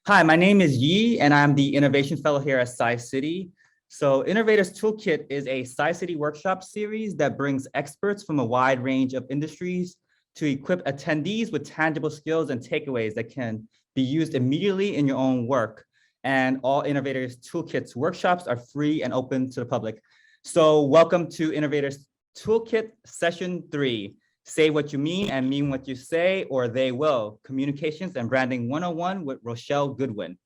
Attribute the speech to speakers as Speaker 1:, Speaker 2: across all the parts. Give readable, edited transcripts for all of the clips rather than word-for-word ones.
Speaker 1: Hi, my name is Yi, and I'm the Innovation Fellow here at SciCity. So Innovators Toolkit is a SciCity workshop series that brings experts from a wide range of industries to equip attendees with tangible skills and takeaways that can be used immediately in your own work. And all Innovators Toolkit's workshops are free and open to the public. So welcome to Innovators Toolkit Session 3. Say what you mean and mean what you say, or they will. Communications and Branding 101 with Rochelle Goodwin.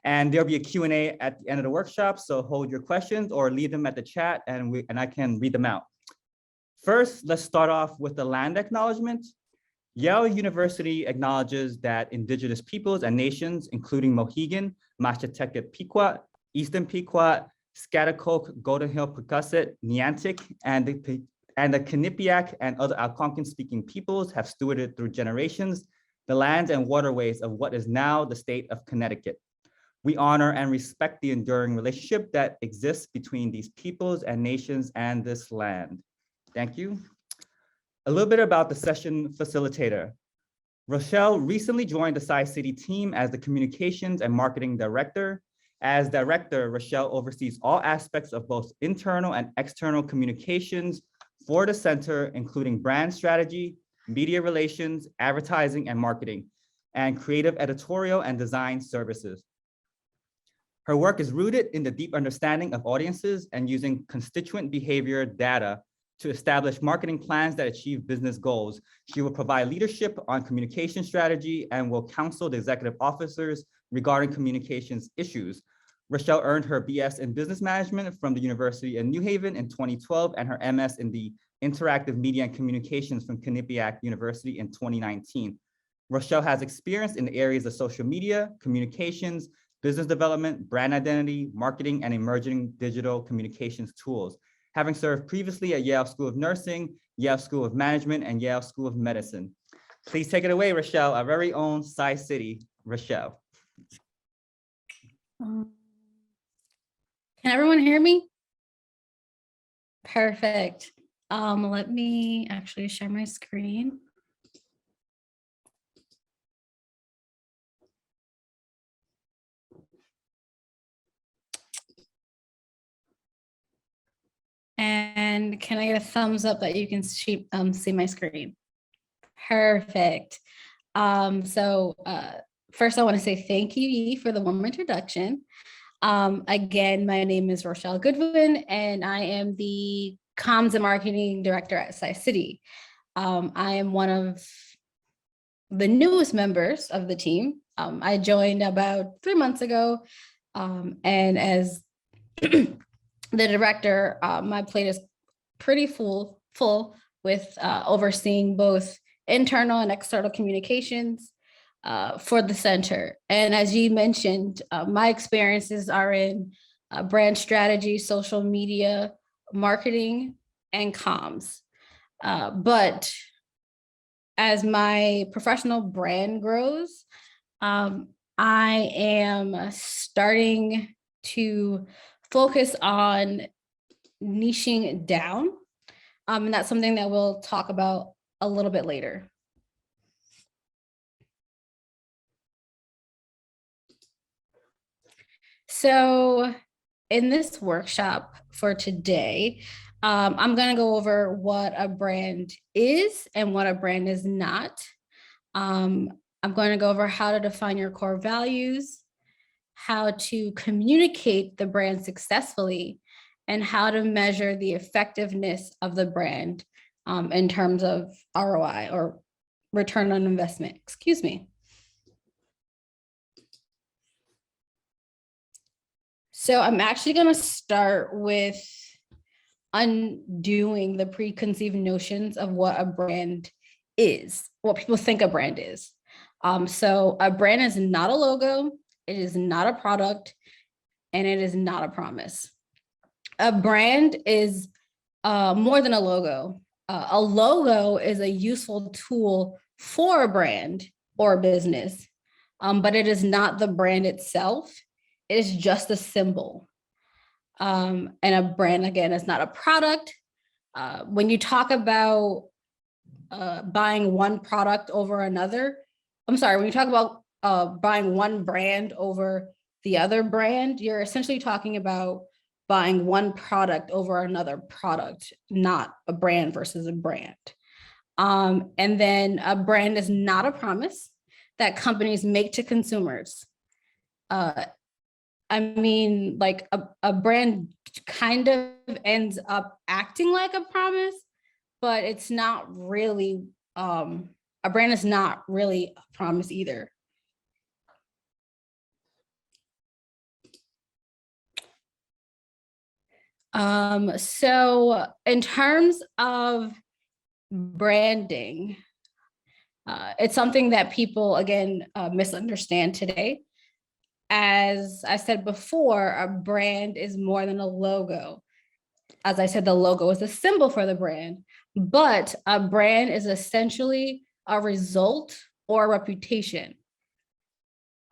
Speaker 1: And there'll be a Q&A at the end of the workshop, so hold your questions or leave them at the chat and I can read them out. First, let's start off with the land acknowledgement. Yale University acknowledges that Indigenous peoples and nations, including Mohegan, Mashantucket Pequot, Eastern Pequot, Schaghticoke, Golden Hill Pecusset, Niantic, and the Quinnipiac and other Algonquin-speaking peoples have stewarded through generations the lands and waterways of what is now the state of Connecticut. We honor and respect the enduring relationship that exists between these peoples and nations and this land. Thank you. A little bit about the session facilitator. Rochelle recently joined the SciCity team as the Communications and Marketing Director. As director, Rochelle oversees all aspects of both internal and external communications for the center, including brand strategy, media relations, advertising and marketing, and creative editorial and design services. Her work is rooted in the deep understanding of audiences and using constituent behavior data to establish marketing plans that achieve business goals. She will provide leadership on communication strategy and will counsel the executive officers regarding communications issues. Rochelle earned her BS in Business Management from the University of New Haven in 2012 and her MS in the Interactive Media and Communications from Quinnipiac University in 2019. Rochelle has experience in the areas of social media, communications, business development, brand identity, marketing, and emerging digital communications tools, having served previously at Yale School of Nursing, Yale School of Management, and Yale School of Medicine. Please take it away, Rochelle, our very own SciCity, Rochelle.
Speaker 2: Can everyone hear me? Perfect. Let me actually share my screen. And can I get a thumbs up that you can see my screen? Perfect. First I want to say thank you, Yi, for the warm introduction. Again, my name is Rochelle Goodwin, and I am the Comms and Marketing Director at SciCity. I am one of the newest members of the team. I joined about 3 months ago, and as the director, my plate is pretty full with overseeing both internal and external communications for the center. And as you mentioned, my experiences are in brand strategy, social media, marketing, and comms. But as my professional brand grows, I am starting to focus on niching down. And that's something that we'll talk about a little bit later. So in this workshop for today, I'm going to go over what a brand is and what a brand is not. I'm going to go over how to define your core values, how to communicate the brand successfully, and how to measure the effectiveness of the brand in terms of ROI, or return on investment, excuse me. So I'm actually going to start with undoing the preconceived notions of what a brand is, what people think a brand is. So a brand is not a logo, it is not a product, and it is not a promise. A brand is more than a logo. A logo is a useful tool for a brand or a business, but it is not the brand itself. It is just a symbol. And a brand, again, is not a product. When you talk about buying one product over another, when you talk about buying one brand over the other brand, you're essentially talking about buying one product over another product, not a brand versus a brand. And then a brand is not a promise that companies make to consumers. I mean, like a brand kind of ends up acting like a promise, but it's not really, a brand is not really a promise either. So in terms of branding, it's something that people, again, misunderstand today. As I said before, a brand is more than a logo. As I said, the logo is a symbol for the brand, but a brand is essentially a result or a reputation.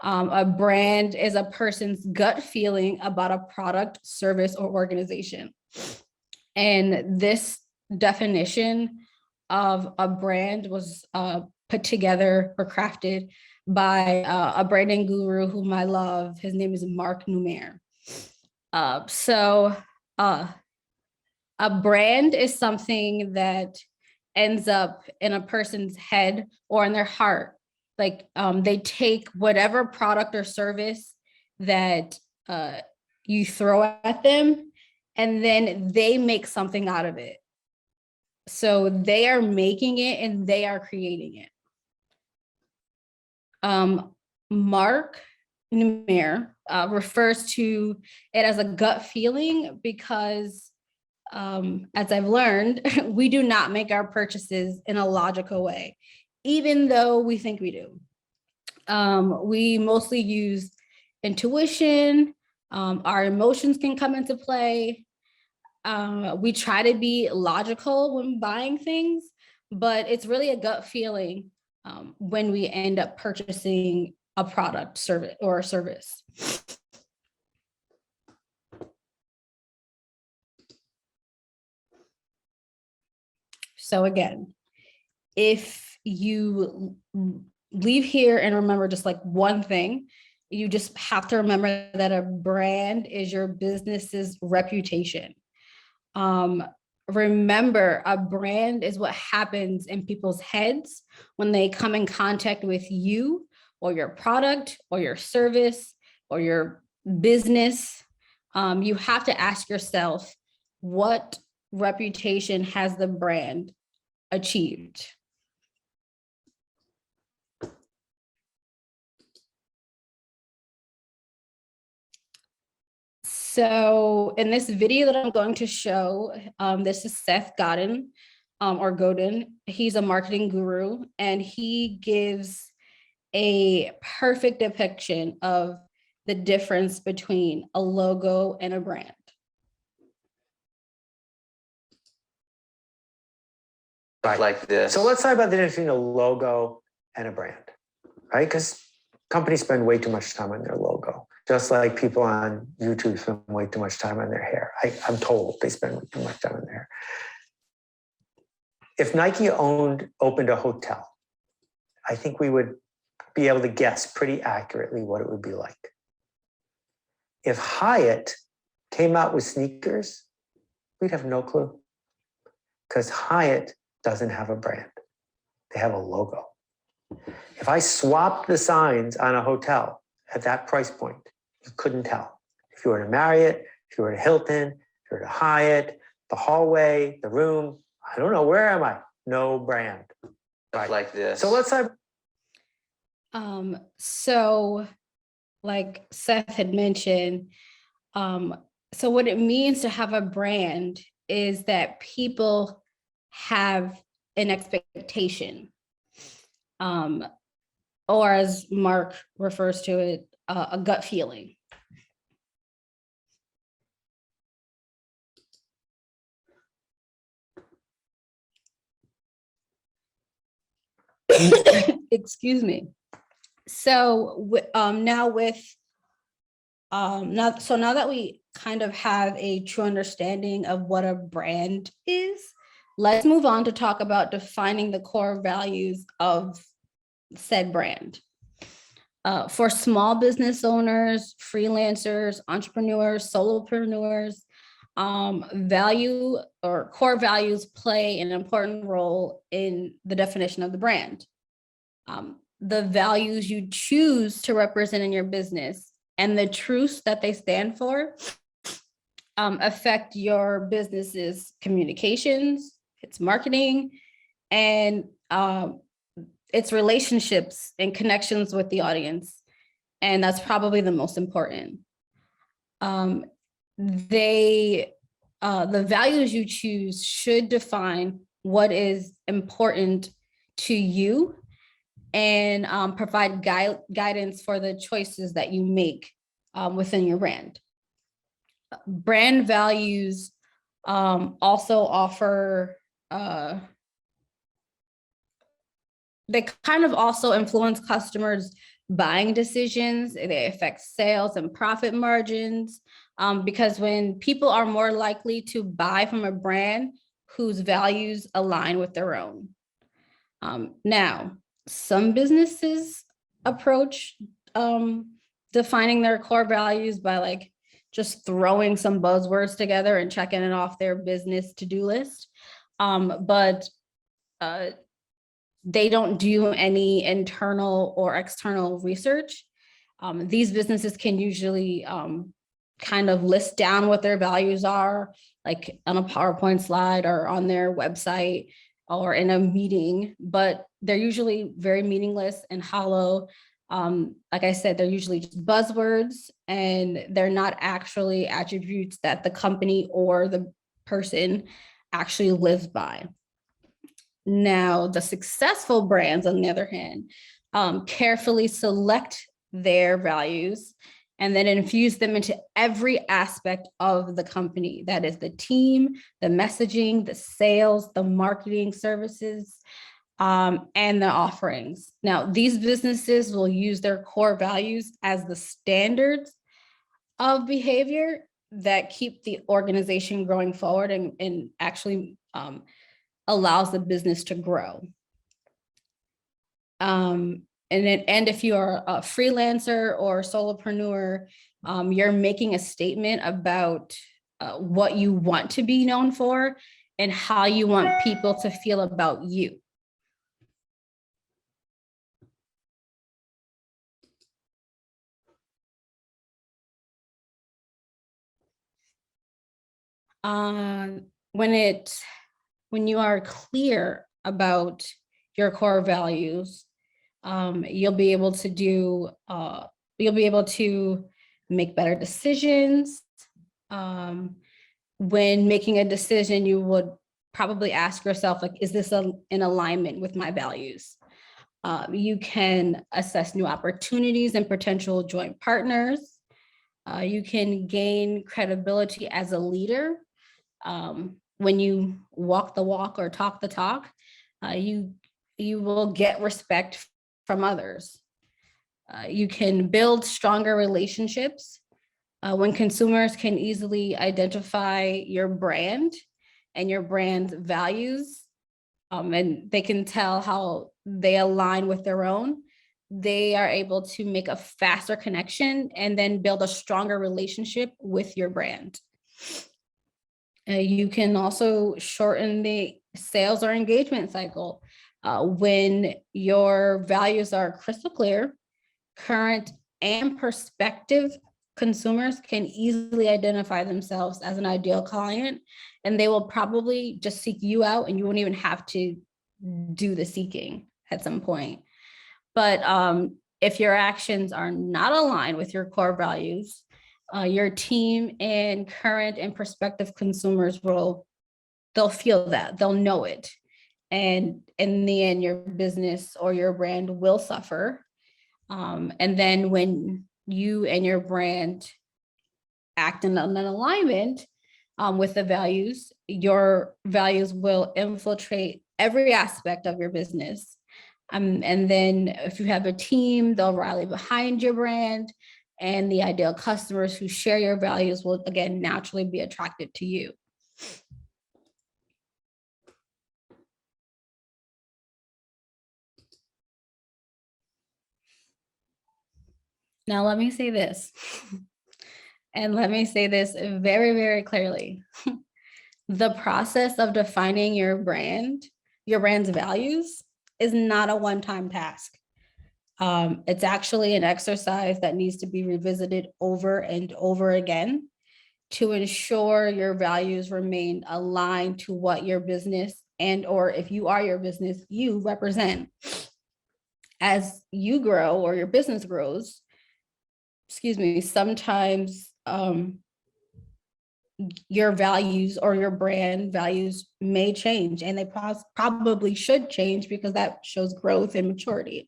Speaker 2: A brand is a person's gut feeling about a product, service, or organization. And this definition of a brand was put together or crafted by a branding guru whom I love. His name is Mark Numer. A brand is something that ends up in a person's head or in their heart. Like they take whatever product or service that you throw at them, and then they make something out of it. So they are making it and they are creating it. Mark Numer refers to it as a gut feeling because, as I've learned, we do not make our purchases in a logical way, even though we think we do. We mostly use intuition. Our emotions can come into play. We try to be logical when buying things, but it's really a gut feeling when we end up purchasing a product, service, or a service. So again, if you leave here and remember just like one thing, you just have to remember that a brand is your business's reputation. Remember, a brand is what happens in people's heads when they come in contact with you or your product or your service or your business. You have to ask yourself, what reputation has the brand achieved? So in this video that I'm going to show, this is Seth Godin, or Godin. He's a marketing guru, and he gives a perfect depiction of the difference between a logo and a brand.
Speaker 3: Like this. So let's talk about the difference between a logo and a brand, right? Because companies spend way too much time on their logo. Just like people on YouTube spend way too much time on their hair. I'm told they spend way too much time on their hair. If Nike opened a hotel, I think we would be able to guess pretty accurately what it would be like. If Hyatt came out with sneakers, we'd have no clue. Because Hyatt doesn't have a brand. They have a logo. If I swapped the signs on a hotel at that price point, you couldn't tell. If you were to Marriott, if you were to Hilton, if you were to Hyatt, the hallway, the room, I don't know, where am I? No brand. Right. Like this. So let's have.
Speaker 2: So like Seth had mentioned, so what it means to have a brand is that people have an expectation, or as Mark refers to it, a gut feeling. Excuse me. So now that we kind of have a true understanding of what a brand is, let's move on to talk about defining the core values of said brand. For small business owners, freelancers, entrepreneurs, solopreneurs, value or core values play an important role in the definition of the brand. The values you choose to represent in your business and the truths that they stand for affect your business's communications, its marketing, and its relationships and connections with the audience. And that's probably the most important. The values you choose should define what is important to you and provide guidance for the choices that you make within your brand. Brand values also offer, they kind of also influence customers' buying decisions. They affect sales and profit margins because when people are more likely to buy from a brand whose values align with their own. Now, some businesses approach defining their core values by like just throwing some buzzwords together and checking it off their business to-do list. But they don't do any internal or external research. These businesses can usually kind of list down what their values are, like on a PowerPoint slide or on their website or in a meeting, but they're usually very meaningless and hollow. Like I said, they're usually just buzzwords and they're not actually attributes that the company or the person actually lives by. Now, the successful brands, on the other hand, carefully select their values and then infuse them into every aspect of the company. That is the team, the messaging, the sales, the marketing services, and the offerings. Now, these businesses will use their core values as the standards of behavior that keep the organization going forward and actually allows the business to grow. And if you are a freelancer or solopreneur, you're making a statement about what you want to be known for and how you want people to feel about you. When you are clear about your core values, you'll be able to make better decisions. When making a decision, you would probably ask yourself, like, is this in alignment with my values? You can assess new opportunities and potential joint partners. You can gain credibility as a leader. When you walk the walk or talk the talk, you will get respect from others. You can build stronger relationships when consumers can easily identify your brand and your brand's values, and they can tell how they align with their own. They are able to make a faster connection and then build a stronger relationship with your brand. You can also shorten the sales or engagement cycle. When your values are crystal clear, current and prospective consumers can easily identify themselves as an ideal client, and they will probably just seek you out and you won't even have to do the seeking at some point. But if your actions are not aligned with your core values, your team and current and prospective consumers they'll feel that, they'll know it. And in the end, your business or your brand will suffer. And then when you and your brand act in an alignment with the values, your values will infiltrate every aspect of your business. And then if you have a team, they'll rally behind your brand, and the ideal customers who share your values will, again, naturally be attracted to you. Now, let me say this, and let me say this very, very clearly. The process of defining your brand's values, is not a one-time task. It's actually an exercise that needs to be revisited over and over again to ensure your values remain aligned to what your business and or if you are your business, you represent. As you grow or your business grows, sometimes your values or your brand values may change, and they probably should change because that shows growth and maturity.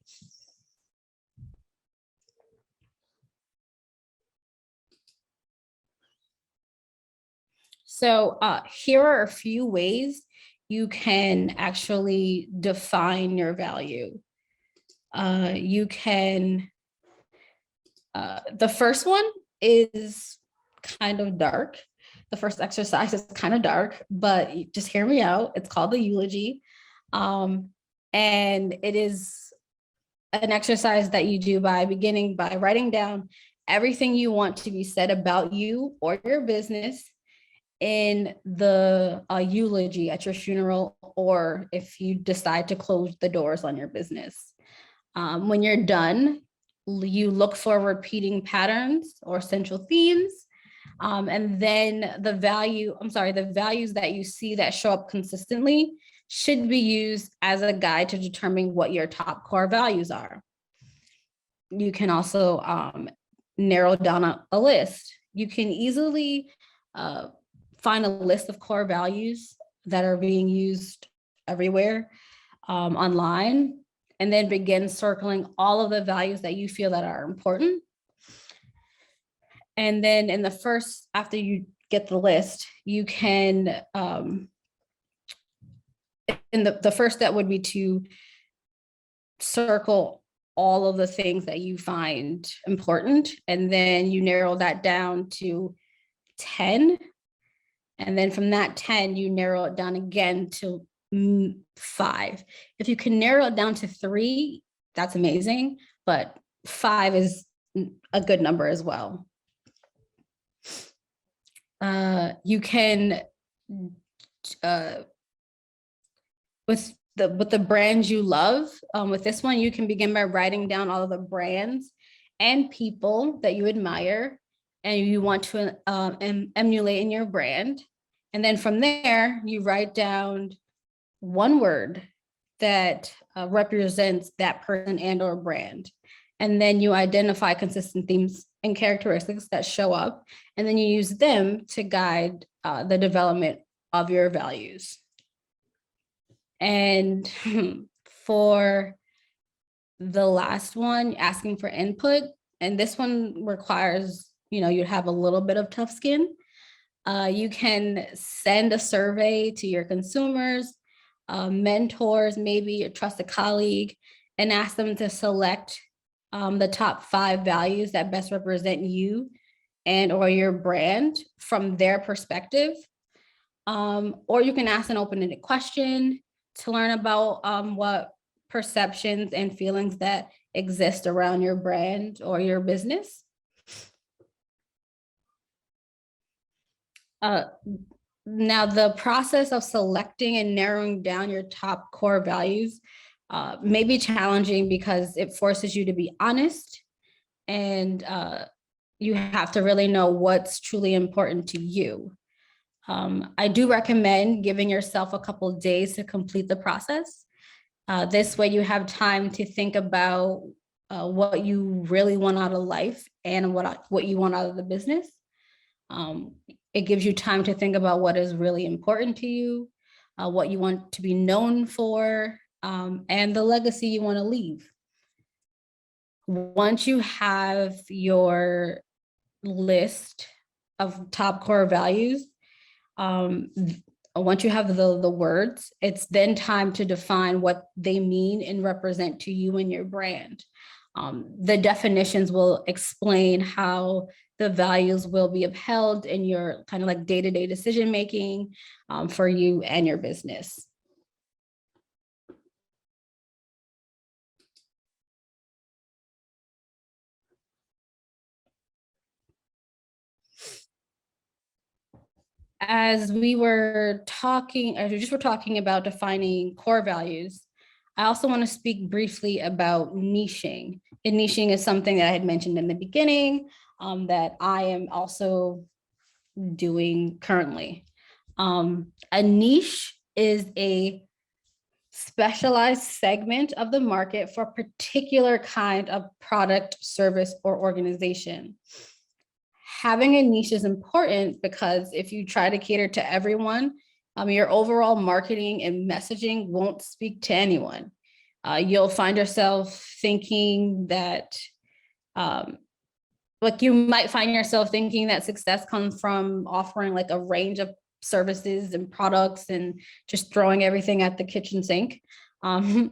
Speaker 2: So here are a few ways you can actually define your value. You can, the first one is kind of dark. The first exercise is kind of dark, but just hear me out. It's called the eulogy. And it is an exercise that you do by beginning by writing down everything you want to be said about you or your business in the eulogy at your funeral, or if you decide to close the doors on your business. When you're done, you look for repeating patterns or central themes. And then the values that you see that show up consistently should be used as a guide to determine what your top core values are. You can also narrow down a list. You can easily find a list of core values that are being used everywhere online, and then begin circling all of the values that you feel that are important. And then after you get the list, you can, and the first step would be to circle all of the things that you find important. And then you narrow that down to 10. And then from that 10, you narrow it down again to 5. If you can narrow it down to 3, that's amazing. But 5 is a good number as well. You can, with the brands you love, with this one, you can begin by writing down all of the brands and people that you admire and you want to emulate in your brand. And then from there, you write down one word that represents that person and or brand. And then you identify consistent themes and characteristics that show up, and then you use them to guide the development of your values. And for the last one, asking for input, and this one requires, you have a little bit of tough skin. You can send a survey to your consumers, mentors, maybe a trusted colleague, and ask them to select the top 5 values that best represent you and or your brand from their perspective. Or you can ask an open-ended question to learn about what perceptions and feelings that exist around your brand or your business. Now, the process of selecting and narrowing down your top core values may be challenging because it forces you to be honest, and you have to really know what's truly important to you. I do recommend giving yourself a couple of days to complete the process. This way you have time to think about what you really want out of life and what you want out of the business. It gives you time to think about what is really important to you, what you want to be known for, and the legacy you want to leave. Once you have your list of top core values, once you have the words, it's then time to define what they mean and represent to you and your brand. The definitions will explain how the values will be upheld in your kind of like day-to-day decision-making for you and your business. as we were talking, as we just were talking about defining core values, I also want to speak briefly about niching. And niching is something that I had mentioned in the beginning, that I am also doing currently. A niche is a specialized segment of the market for a particular kind of product, service, or organization. Having a niche is important because if you try to cater to everyone, your overall marketing and messaging won't speak to anyone. You'll find yourself thinking that, like you might find yourself thinking that success comes from offering like a range of services and products and just throwing everything at the kitchen sink. But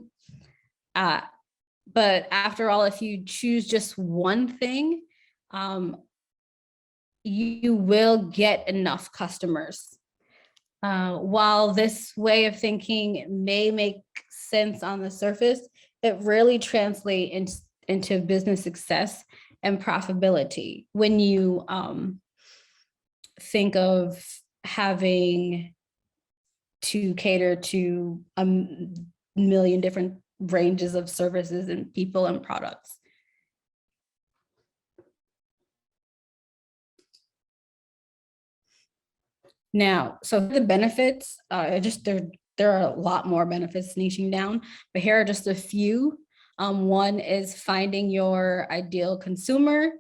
Speaker 2: after all, if you choose just one thing, you will get enough customers. While this way of thinking may make sense on the surface, it really translates into business success and profitability. When you think of having to cater to a million different ranges of services and people and products. Now, so the benefits, there are a lot more benefits niching down, but here are just a few. One is finding your ideal consumer.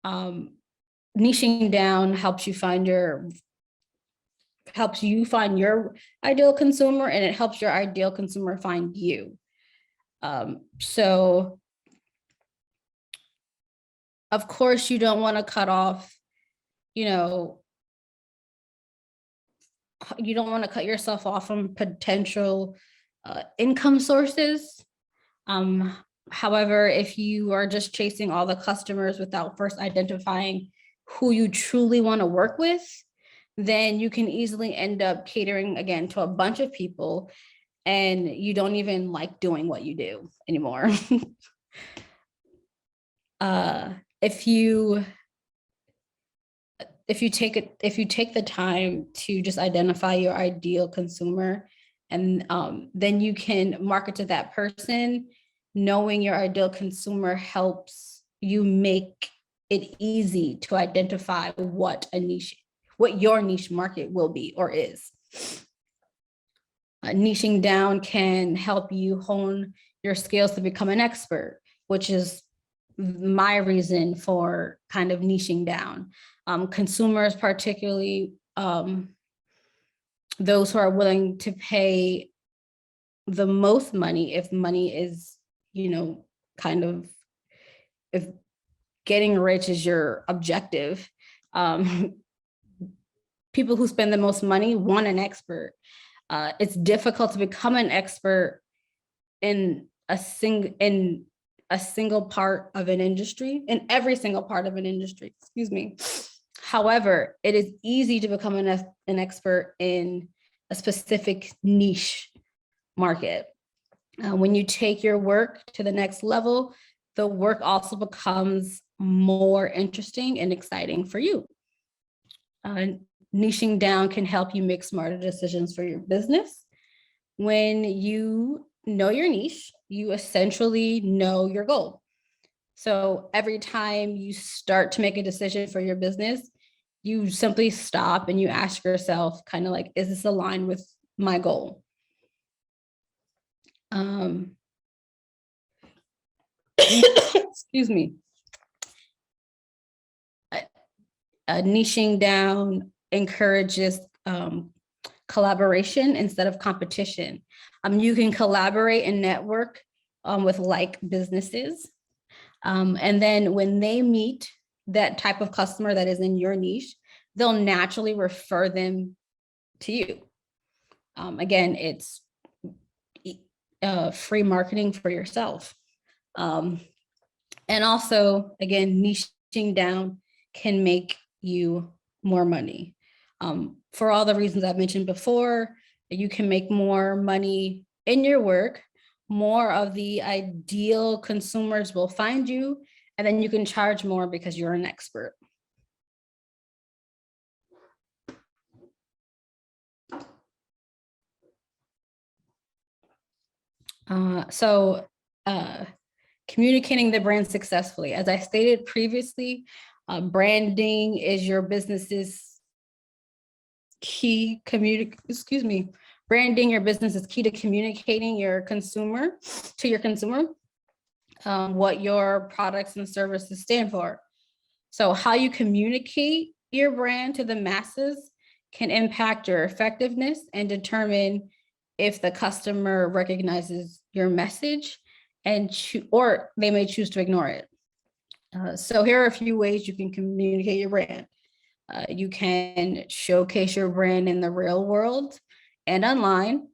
Speaker 2: Niching down helps you find your ideal consumer, and it helps your ideal consumer find you. So of course you don't want to cut off, you don't want to cut yourself off from potential income sources. However, if you are just chasing all the customers without first identifying who you truly want to work with, then you can easily end up catering again to a bunch of people and you don't even like doing what you do anymore. If you take the time to just identify your ideal consumer, and then you can market to that person. Knowing your ideal consumer helps you make it easy to identify what your niche market will be or is. Niching down can help you hone your skills to become an expert, which is my reason for kind of niching down. Consumers, particularly those who are willing to pay the most money, if money is, if getting rich is your objective, people who spend the most money want an expert. It's difficult to become an expert in a single part of an industry, in every single part of an industry, excuse me. However, it is easy to become an expert in a specific niche market. When you take your work to the next level, the work also becomes more interesting and exciting for you. Niching down can help you make smarter decisions for your business. When you know your niche, you essentially know your goal. So every time you start to make a decision for your business, you simply stop and you ask yourself, kind of like, is this aligned with my goal? Excuse me. Niching down encourages collaboration instead of competition. You can collaborate and network with like businesses. And then when they meet that type of customer that is in your niche, they'll naturally refer them to you. Again, it's free marketing for yourself. And also, again, niching down can make you more money. For all the reasons I've mentioned before, you can make more money in your work. More of the ideal consumers will find you, and then you can charge more because you're an expert. So communicating the brand successfully. As I stated previously, branding is your business's key branding your business is key to communicating your consumer to your consumer, what your products and services stand for. So how you communicate your brand to the masses can impact your effectiveness and determine if the customer recognizes your message or they may choose to ignore it. So here are a few ways you can communicate your brand. You can showcase your brand in the real world and online.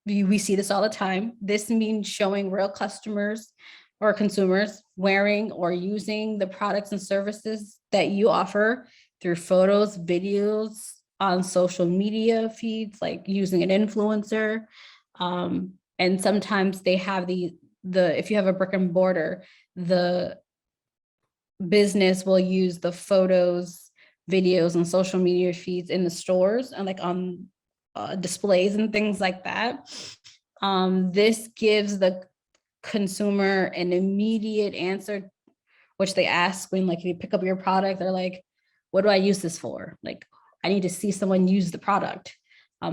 Speaker 2: We see this all the time. This means showing real customers or consumers wearing or using the products and services that you offer through photos, videos, on social media feeds, like using an influencer. And sometimes they have if you have a brick and mortar, the business will use the photos, videos, and social media feeds in the stores and like on displays and things like that. This gives the consumer an immediate answer, which they ask when like you pick up your product. They're like, what do I use this for? Like, I need to see someone use the product.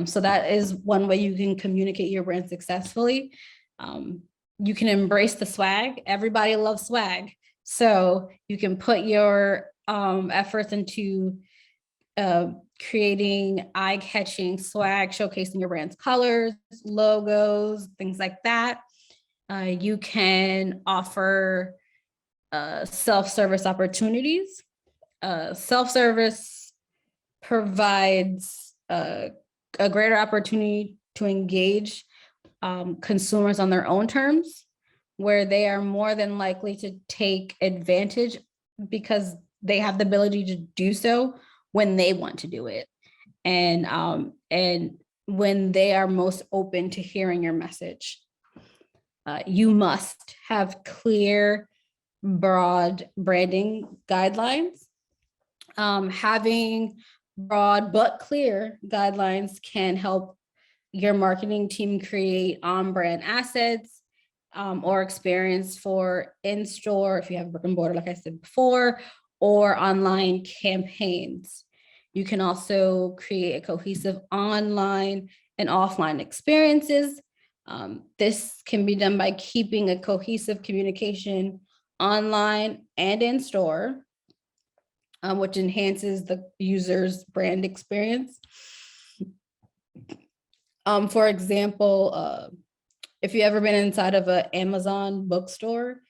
Speaker 2: So that is one way you can communicate your brand successfully. You can embrace the swag. Everybody loves swag. So you can put your efforts into creating eye-catching swag, showcasing your brand's colors, logos, things like that. You can offer self-service opportunities. Self-service provides a greater opportunity to engage consumers on their own terms, where they are more than likely to take advantage because they have the ability to do so when they want to do it. And when they are most open to hearing your message. You must have clear, broad branding guidelines. Having broad but clear guidelines can help your marketing team create on-brand assets or experience for in-store, if you have brick and mortar, like I said before, or online campaigns. You can also create a cohesive online and offline experiences. This can be done by keeping a cohesive communication online and in store, which enhances the user's brand experience. For example, if you've ever been inside of an Amazon bookstore,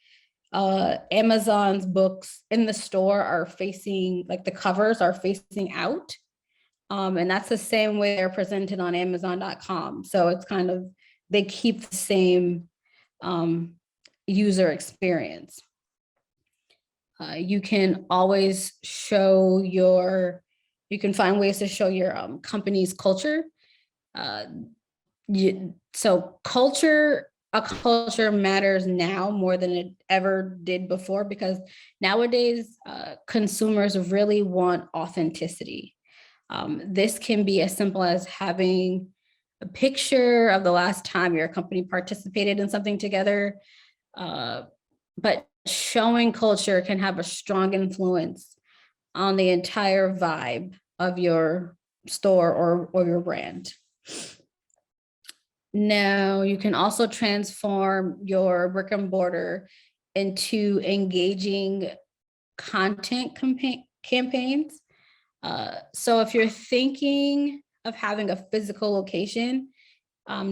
Speaker 2: Amazon's books in the store are facing, like the covers are facing out. And that's the same way they're presented on Amazon.com. So it's kind of, they keep the same user experience. You can always show you can find ways to show your company's culture. So a culture matters now more than it ever did before, because nowadays consumers really want authenticity. This can be as simple as having a picture of the last time your company participated in something together, but showing culture can have a strong influence on the entire vibe of your store or your brand. Now, you can also transform your brick and mortar into engaging content campaigns. So if you're thinking of having a physical location,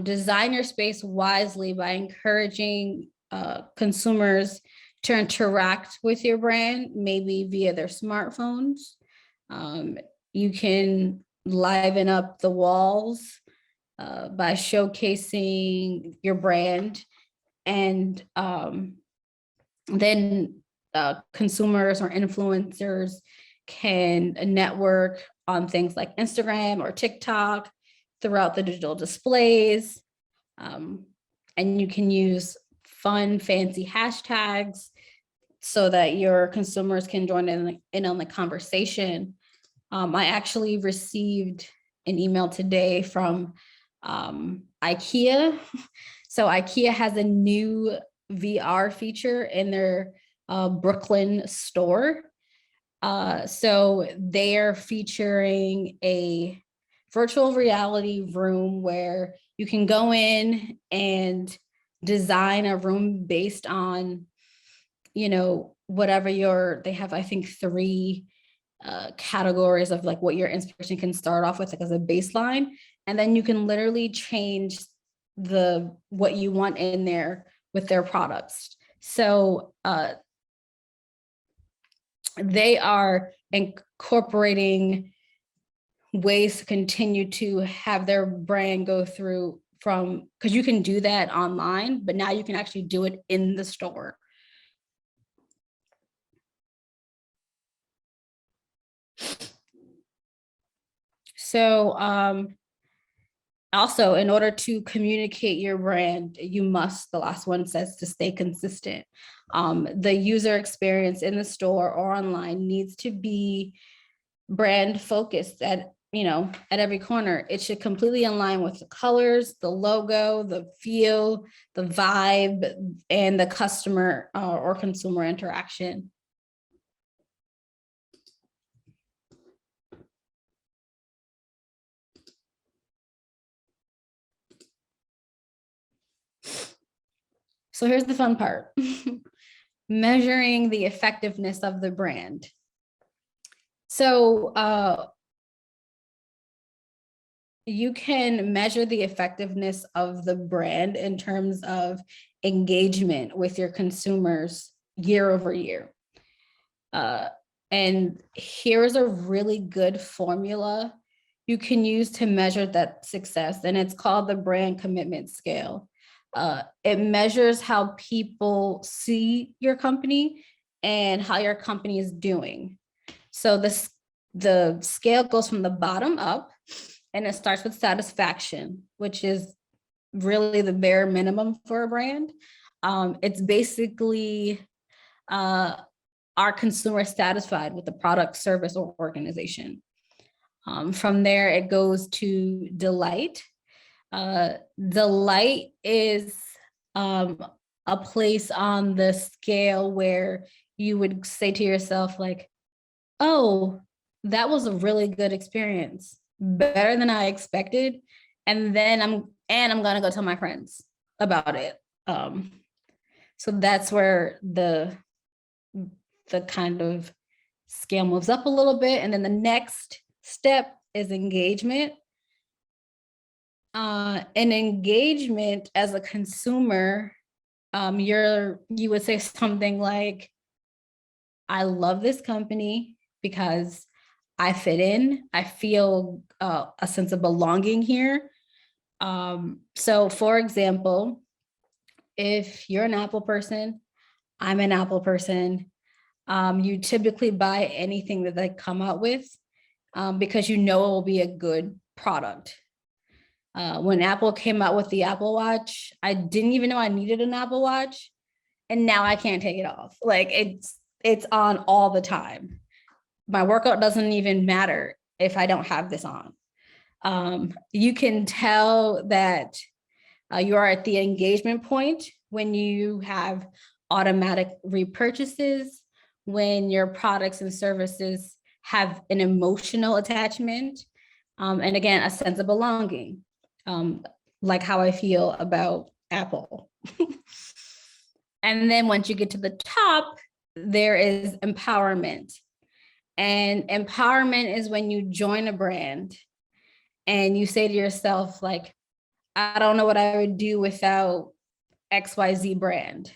Speaker 2: design your space wisely by encouraging consumers to interact with your brand, maybe via their smartphones. You can liven up the walls by showcasing your brand, and then consumers or influencers can network on things like Instagram or TikTok throughout the digital displays. And you can use fun, fancy hashtags so that your consumers can join in on the conversation. I actually received an email today from IKEA. So IKEA has a new VR feature in their Brooklyn store. So they're featuring a virtual reality room where you can go in and design a room based on, whatever they have, I think, 3 categories of like what your inspiration can start off with, like as a baseline. And then you can literally change what you want in there with their products. So they are incorporating ways to continue to have their brand go through because you can do that online, but now you can actually do it in the store. So also, in order to communicate your brand, you must, the last one says, to stay consistent. The user experience in the store or online needs to be brand focused at every corner. It should completely align with the colors, the logo, the feel, the vibe, and the customer or consumer interaction. So here's the fun part. Measuring the effectiveness of the brand. So you can measure the effectiveness of the brand in terms of engagement with your consumers year over year. And here's a really good formula you can use to measure that success, and it's called the brand commitment scale. It measures how people see your company and how your company is doing. So the scale goes from the bottom up, and it starts with satisfaction, which is really the bare minimum for a brand. It's basically, are consumers satisfied with the product, service, or organization? From there, it goes to delight. Delight is a place on the scale where you would say to yourself, like, oh, that was a really good experience, better than I expected. And then I'm gonna go tell my friends about it. So that's where the kind of scale moves up a little bit. And then the next step is engagement. And engagement as a consumer, you would say something like, I love this company because I fit in. I feel a sense of belonging here. So for example, if you're an Apple person, I'm an Apple person, you typically buy anything that they come out with because you know it will be a good product. When Apple came out with the Apple Watch, I didn't even know I needed an Apple Watch, and now I can't take it off. Like it's on all the time. My workout doesn't even matter if I don't have this on. You can tell that you are at the engagement point when you have automatic repurchases, when your products and services have an emotional attachment, and again, a sense of belonging, like how I feel about Apple. And then once you get to the top, there is empowerment. And empowerment is when you join a brand and you say to yourself, like, I don't know what I would do without XYZ brand,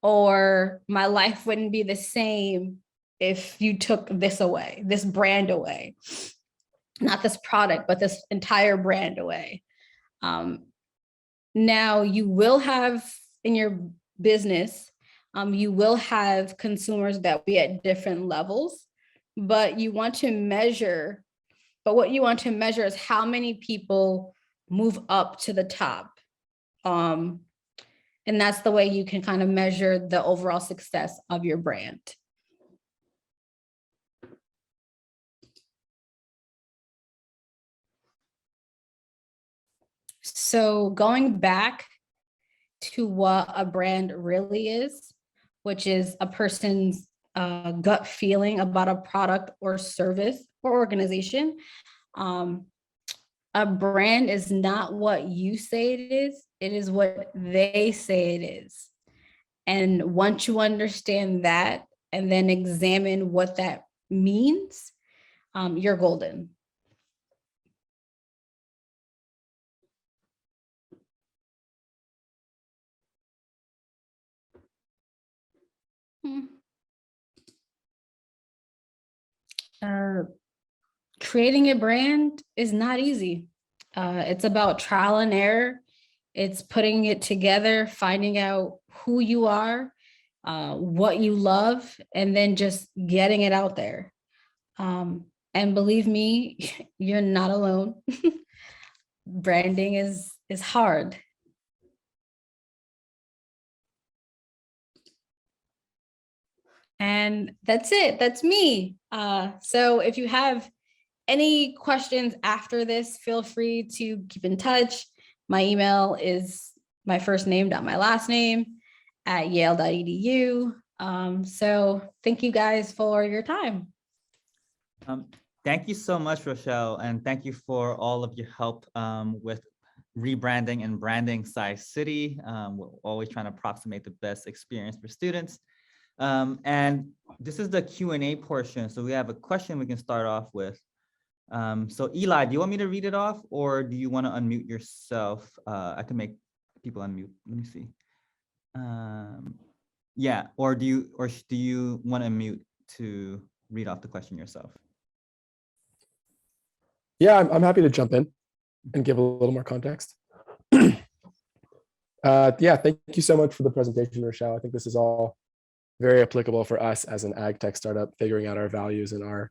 Speaker 2: or my life wouldn't be the same if you took this away, this brand away, not this product, but this entire brand away. Now you will have in your business, you will have consumers that will be at different levels, but what you want to measure is how many people move up to the top. And that's the way you can kind of measure the overall success of your brand. So going back to what a brand really is, which is a person's gut feeling about a product or service or organization. A brand is not what you say it is what they say it is. And once you understand that and then examine what that means, you're golden. Hmm. Creating a brand is not easy. It's about trial and error. It's putting it together, finding out who you are, what you love, and then just getting it out there. And believe me, you're not alone. Branding is hard. And that's it. That's me. So if you have any questions after this, feel free to keep in touch. My email is my first name dot my last name at yale.edu. So thank you guys for your time.
Speaker 1: Thank you so much, Rochelle, and thank you for all of your help with rebranding and branding SciCity. We're always trying to approximate the best experience for students. And this is the Q&A portion. So we have a question we can start off with. So Eli, do you want me to read it off, or do you want to unmute yourself? I can make people unmute. Let me see. Yeah, or do you want to unmute to read off the question yourself?
Speaker 4: Yeah, I'm happy to jump in and give a little more context. Yeah, thank you so much for the presentation, Rochelle. I think this is all very applicable for us as an ag tech startup, figuring out our values and our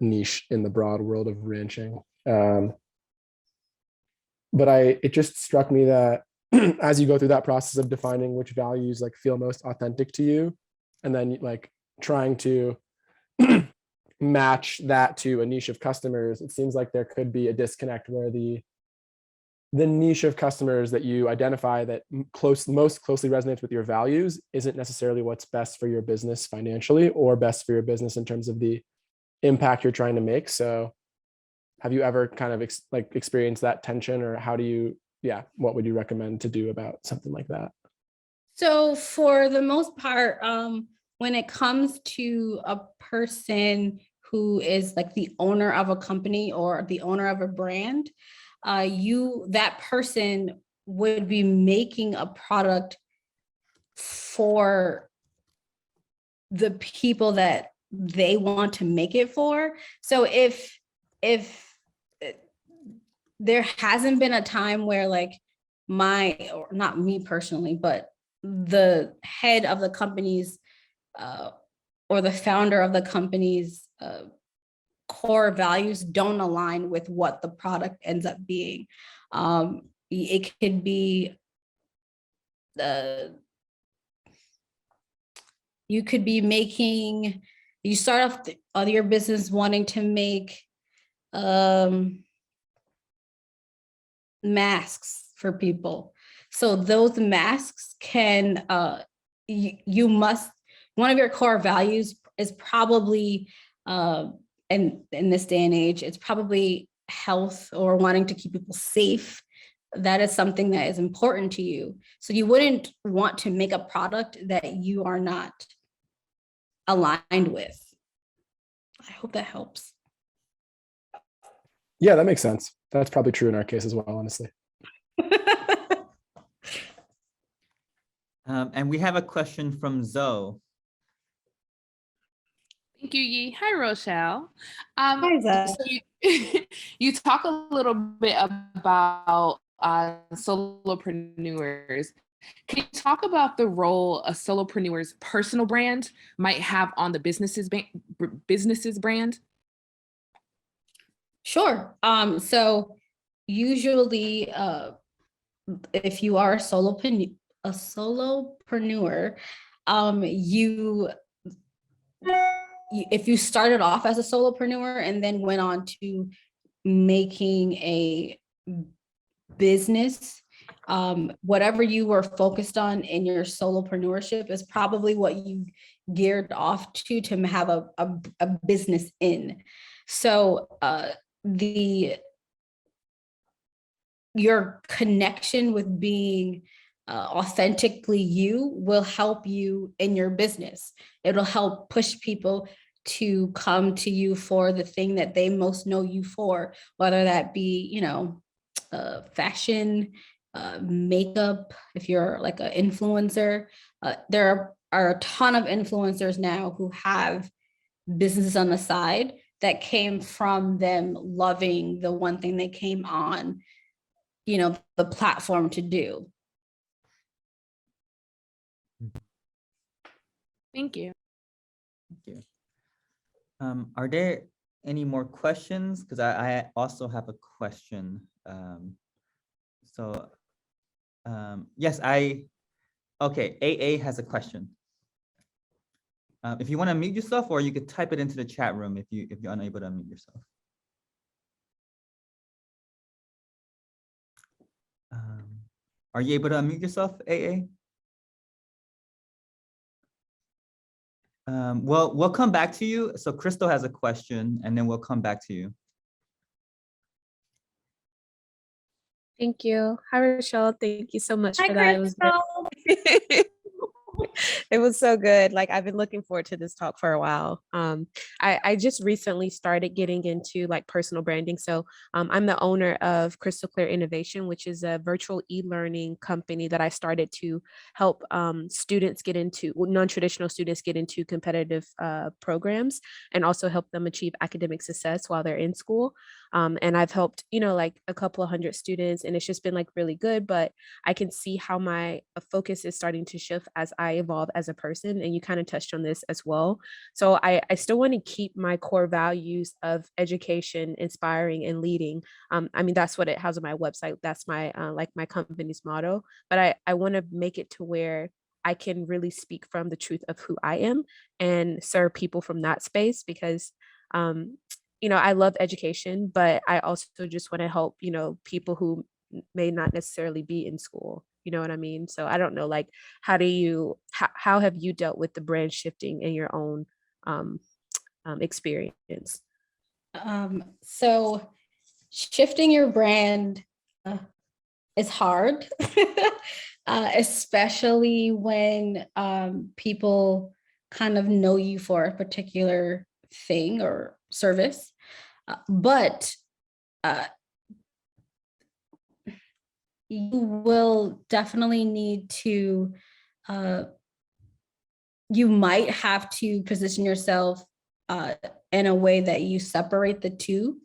Speaker 4: niche in the broad world of ranching. But it just struck me that as you go through that process of defining which values like feel most authentic to you, and then like trying to match that to a niche of customers, it seems like there could be a disconnect where the niche of customers that you identify that most closely resonates with your values isn't necessarily what's best for your business financially or best for your business in terms of the impact you're trying to make. So have you ever kind of experienced that tension, or what would you recommend to do about something like that?
Speaker 2: So for the most part, when it comes to a person who is like the owner of a company or the owner of a brand, that person would be making a product for the people that they want to make it for. So if there hasn't been a time where like or not me personally, but the head of the company's or the founder of the company's core values don't align with what the product ends up being. It could be you could be making, you start off your business wanting to make masks for people. So those masks can, one of your core values is probably, in this day and age, it's probably health or wanting to keep people safe. That is something that is important to you. So you wouldn't want to make a product that you are not aligned with. I hope that helps.
Speaker 4: Yeah, that makes sense. That's probably true in our case as well, honestly.
Speaker 1: And we have a question from Zoe.
Speaker 5: Thank you, Yi. Hi, Rochelle.
Speaker 2: Hi, Zoe.
Speaker 5: So you talk a little bit about solopreneurs. Can you talk about the role a solopreneur's personal brand might have on the business's brand?
Speaker 2: Sure. So usually, if you are a solopreneur, if you started off as a solopreneur and then went on to making business, whatever you were focused on in your solopreneurship is probably what you geared off to have a business in. So your connection with being authentically you will help you in your business. It'll help push people to come to you for the thing that they most know you for, whether that be, fashion, makeup, if you're like an influencer. There are a ton of influencers now who have businesses on the side that came from them loving the one thing they came on, the platform to do.
Speaker 5: Thank you.
Speaker 1: Thank you. Are there any more questions? Because I also have a question. Yes, okay, AA has a question. If you want to unmute yourself, or you could type it into the chat room if you're unable to unmute yourself. Are you able to unmute yourself, AA? Well, we'll come back to you. So Crystal has a question, and then we'll come back to you.
Speaker 6: Thank you. Hi, Rochelle. Thank you so much
Speaker 2: Hi,
Speaker 6: for that. It was so good. Like, I've been looking forward to this talk for a while. I just recently started getting into like personal branding. So I'm the owner of Crystal Clear Innovation, which is a virtual e-learning company that I started to help students get into, non-traditional students get into competitive programs, and also help them achieve academic success while they're in school. And I've helped, like a couple of hundred students, and it's just been like really good. But I can see how my focus is starting to shift as I evolve as a person. And you kind of touched on this as well. So I still want to keep my core values of education, inspiring, and leading. I mean, that's what it has on my website. That's my like my company's motto. But I want to make it to where I can really speak from the truth of who I am and serve people from that space, because I love education, but I also just want to help, people who may not necessarily be in school. You know what I mean? So I don't know, like, how have you dealt with the brand shifting in your own experience?
Speaker 2: So shifting your brand is hard, especially when people kind of know you for a particular thing or service, but you will definitely need to, you might have to position yourself in a way that you separate the two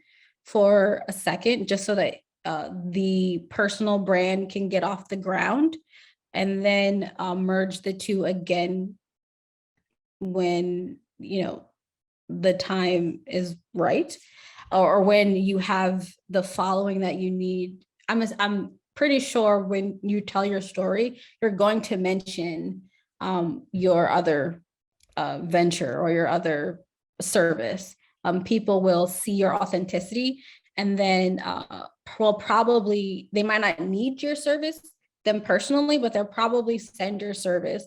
Speaker 2: for a second, just so that the personal brand can get off the ground, and then merge the two again when, the time is right, or when you have the following that you need. I'm pretty sure when you tell your story, you're going to mention your other venture or your other service. People will see your authenticity, and then probably, they might not need your service them personally, but they'll probably send your service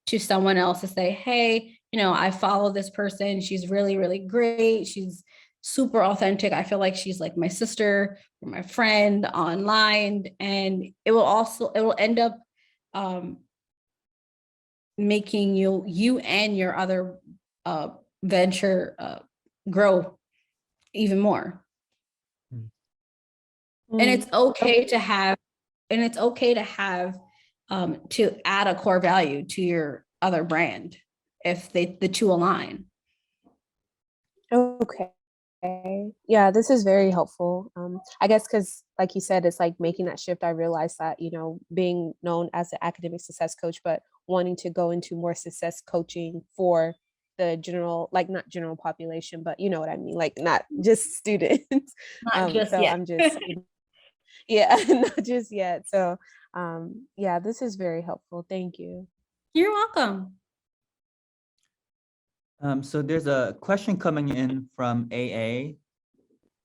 Speaker 2: to someone else to say, hey, I follow this person. She's really, really great. She's super authentic. I feel like she's like my sister or my friend online. And it will end up making you and your other venture grow even more. And it's okay to have, to add a core value to your other brand if the two align.
Speaker 6: Okay. Yeah, this is very helpful. I guess because, like you said, it's like making that shift. I realized that, being known as an academic success coach, but wanting to go into more success coaching for the general, like not general population, but you know what I mean, like not just students.
Speaker 2: Not just
Speaker 6: so
Speaker 2: yet.
Speaker 6: I'm just, yeah, not just yet. So yeah, this is very helpful. Thank you.
Speaker 2: You're welcome.
Speaker 1: So there's a question coming in from AA.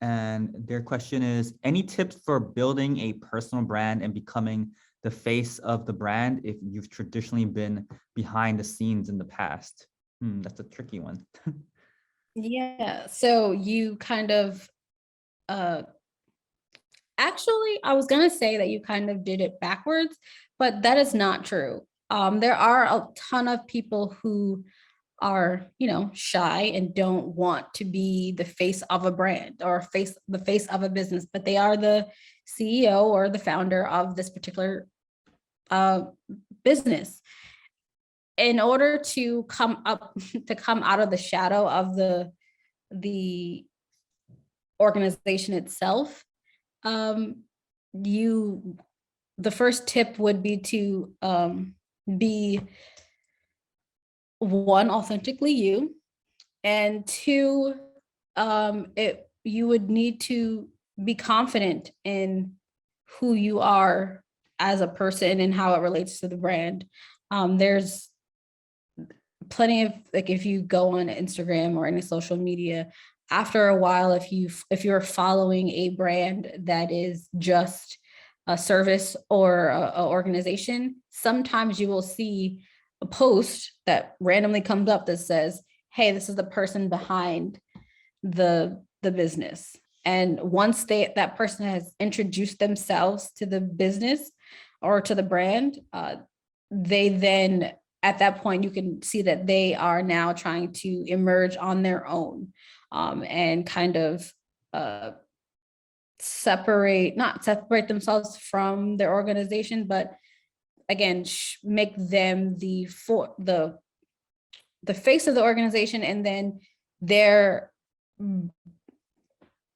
Speaker 1: And their question is, any tips for building a personal brand and becoming the face of the brand if you've traditionally been behind the scenes in the past? That's a tricky one.
Speaker 2: Yeah, so you kind of actually, I was gonna say that you kind of did it backwards, but that is not true. There are a ton of people who are, shy and don't want to be the face of a brand or the face of a business, but they are the CEO or the founder of this particular business. In order to come out of the shadow of the organization itself, the first tip would be to be one, authentically you, and two, you would need to be confident in who you are as a person and how it relates to the brand. There's plenty of, like, if you go on Instagram or any social media, after a while, if you're following a brand that is just a service or a organization, sometimes you will see a post that randomly comes up that says, hey, this is the person behind the business. And once that person has introduced themselves to the business or to the brand, they then, at that point, you can see that they are now trying to emerge on their own, and kind of not separate themselves from their organization, but again, make them the face of the organization, and then their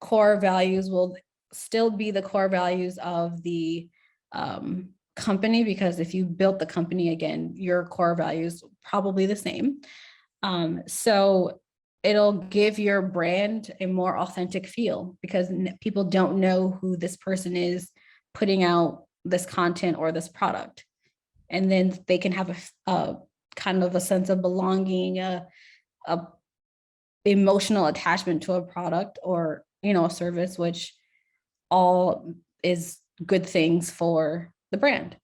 Speaker 2: core values will still be the core values of the company, because if you built the company, again, your core values probably the same. So it'll give your brand a more authentic feel, because people don't know who this person is putting out this content or this product. And then they can have a kind of a sense of belonging, a emotional attachment to a product or, a service, which all is good things for the brand.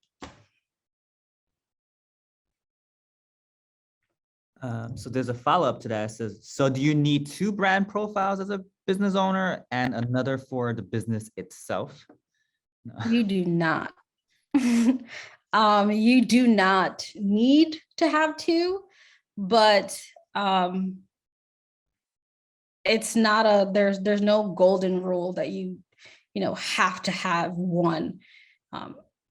Speaker 1: So there's a follow-up to that. It says, so do you need 2 brand profiles as a business owner and another for the business itself?
Speaker 2: You do not. You do not need to have 2, but it's not there's no golden rule that you have to have 1.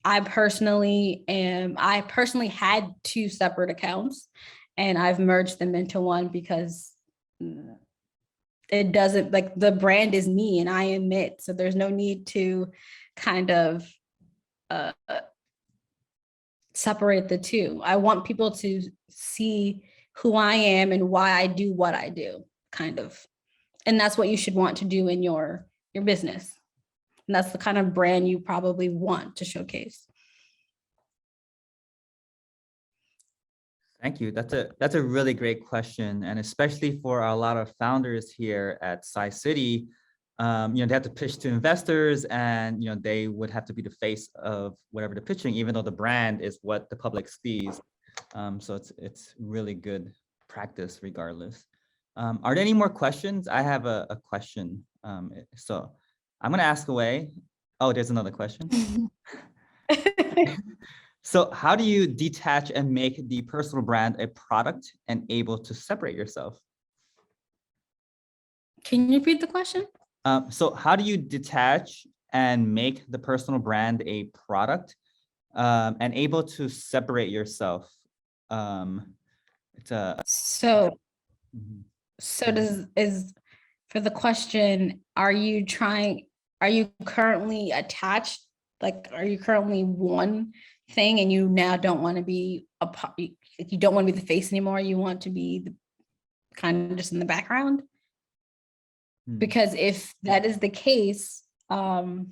Speaker 2: I personally had 2 separate accounts, and I've merged them into one because it doesn't, like, the brand is me and I am it. So there's no need to kind of separate the 2. I want people to see who I am and why I do what I do, kind of. And that's what you should want to do in your business. And that's the kind of brand you probably want to showcase.
Speaker 1: Thank you. That's a really great question. And especially for a lot of founders here at SciCity, they have to pitch to investors, and they would have to be the face of whatever they're pitching, even though the brand is what the public sees. So it's really good practice regardless. Are there any more questions? I have a question. So I'm going to ask away. Oh, there's another question. So how do you detach and make the personal brand a product and able to separate yourself?
Speaker 2: Can you repeat the question?
Speaker 1: So how do you detach and make the personal brand a product and able to separate yourself?
Speaker 2: So for the question, are you currently attached? Like, are you currently one thing and you now don't want to be you don't want to be the face anymore? You want to be the kind of just in the background? Because if that is the case, the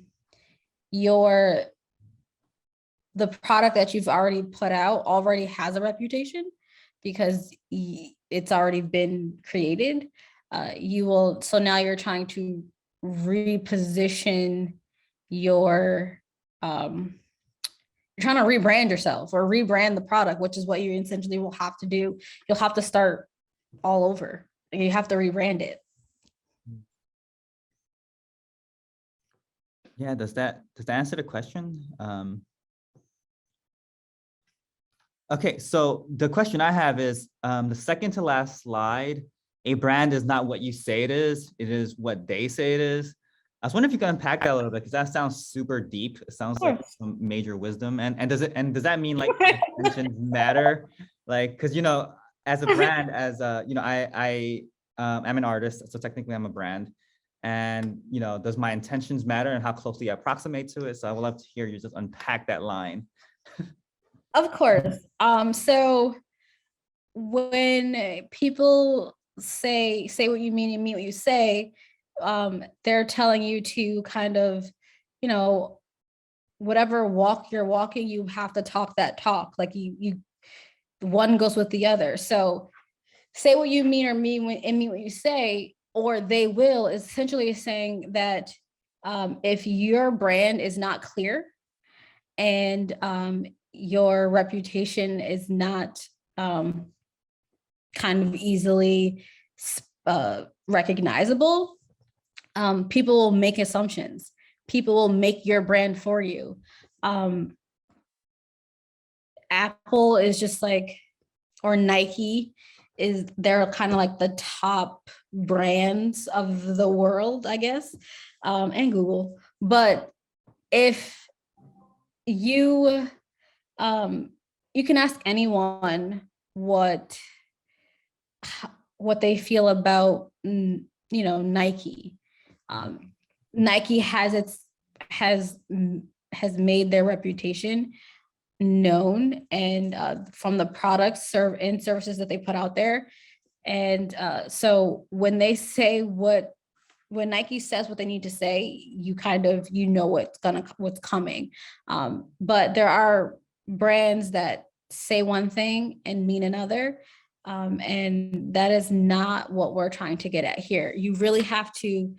Speaker 2: product that you've already put out already has a reputation because it's already been created. So now you're trying to reposition your, you're trying to rebrand yourself or rebrand the product, which is what you essentially will have to do. You'll have to start all over. You have to rebrand it.
Speaker 1: Yeah, does that answer the question? Okay, so the question I have is the second to last slide. A brand is not what you say it is what they say it is. I was wondering if you could unpack that a little bit because that sounds super deep. It sounds like some major wisdom. And does that mean like intentions matter? Like, because as a brand, I am an artist, so technically I'm a brand. And does my intentions matter and how closely I approximate to it? So I would love to hear you just unpack that line.
Speaker 2: Of course. So when people say what you mean and mean what you say, they're telling you to kind of, whatever walk you're walking, you have to talk that talk. Like you one goes with the other. So say what you mean or mean what you say, or they will, is essentially saying that if your brand is not clear and your reputation is not kind of easily recognizable, people will make assumptions. People will make your brand for you. Apple is just like, or Nike they're kind of like the top brands of the world, I guess, and Google. But if you can ask anyone what they feel about Nike. Nike has made their reputation known, and from the products and services that they put out there. And so when Nike says what they need to say, you kind of what's coming. But there are brands that say one thing and mean another. And that is not what we're trying to get at here. You really have to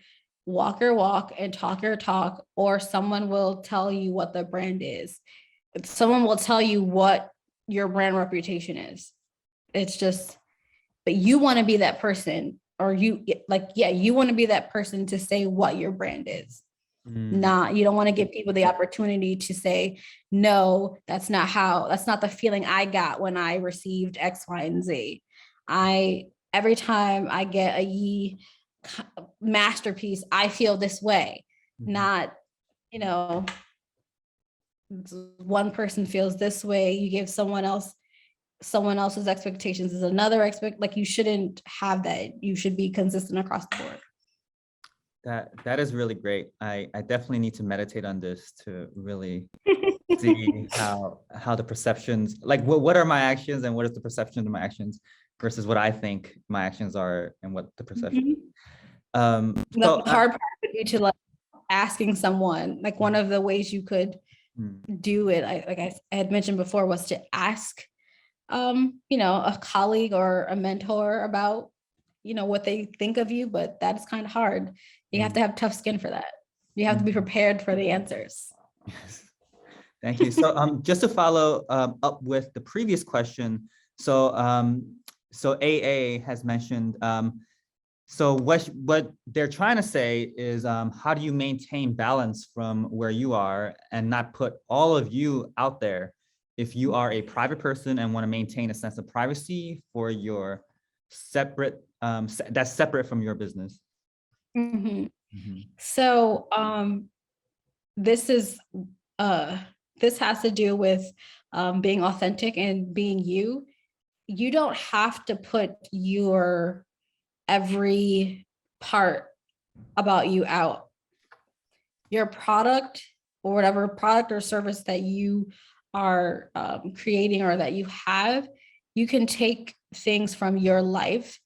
Speaker 2: walk your walk and talk your talk, or someone will tell you what the brand is. Someone will tell you what your brand reputation is. It's just, but you want to be that person, or you want to be that person to say what your brand is. You don't want to give people the opportunity to say, no, that's not the feeling I got when I received X, Y, and Z. Every time I get a Yee masterpiece, I feel this way. Not, one person feels this way, you give someone else's expectations is another like you shouldn't have that. You should be consistent across the board.
Speaker 1: That is really great. I definitely need to meditate on this to really see how the perceptions, like what are my actions and what is the perception of my actions versus what I think my actions are and what the perception.
Speaker 2: The hard part would be to like asking someone, like one of the ways you could do it, I had mentioned before, was to ask a colleague or a mentor about what they think of you, but that is kind of hard. You have to have tough skin for that. You have to be prepared for the answers.
Speaker 1: Yes. Thank you. So just to follow up with the previous question, so AA has mentioned, so what they're trying to say is how do you maintain balance from where you are and not put all of you out there if you are a private person and want to maintain a sense of privacy for your separate, that's separate from your business.
Speaker 2: So this has to do with being authentic and being you. You don't have to put your every part about you out. Your product or whatever product or service that you are creating or that you have, you can take things from your life,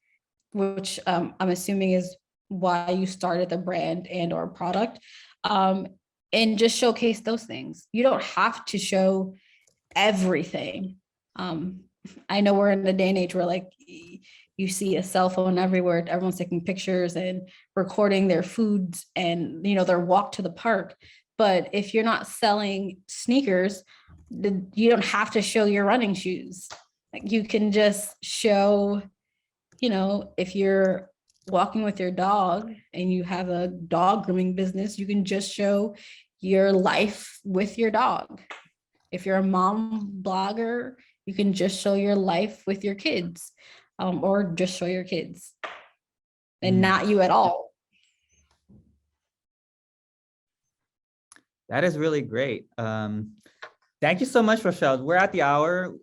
Speaker 2: which I'm assuming is why you started the brand and or product, and just showcase those things. You don't have to show everything. I know we're in the day and age where like you see a cell phone everywhere. Everyone's taking pictures and recording their foods and, you know, their walk to the park. But if you're not selling sneakers, you don't have to show your running shoes. Like, you can just show, you know, if you're walking with your dog and you have a dog grooming business, you can just show your life with your dog. If you're a mom blogger, you can just show your life with your kids, or just show your kids and not you at all.
Speaker 1: That is really great. Thank you so much, Rochelle. We're at the hour.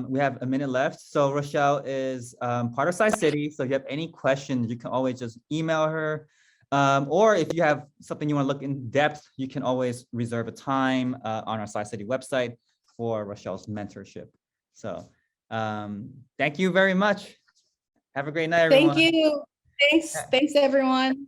Speaker 1: We have a minute left. So Rochelle is part of Size City. So if you have any questions, you can always just email her. Or if you have something you want to look in depth, you can always reserve a time on our Size City website for Rochelle's mentorship. So thank you very much. Have a great night, everyone.
Speaker 2: Thank you. Thanks, everyone.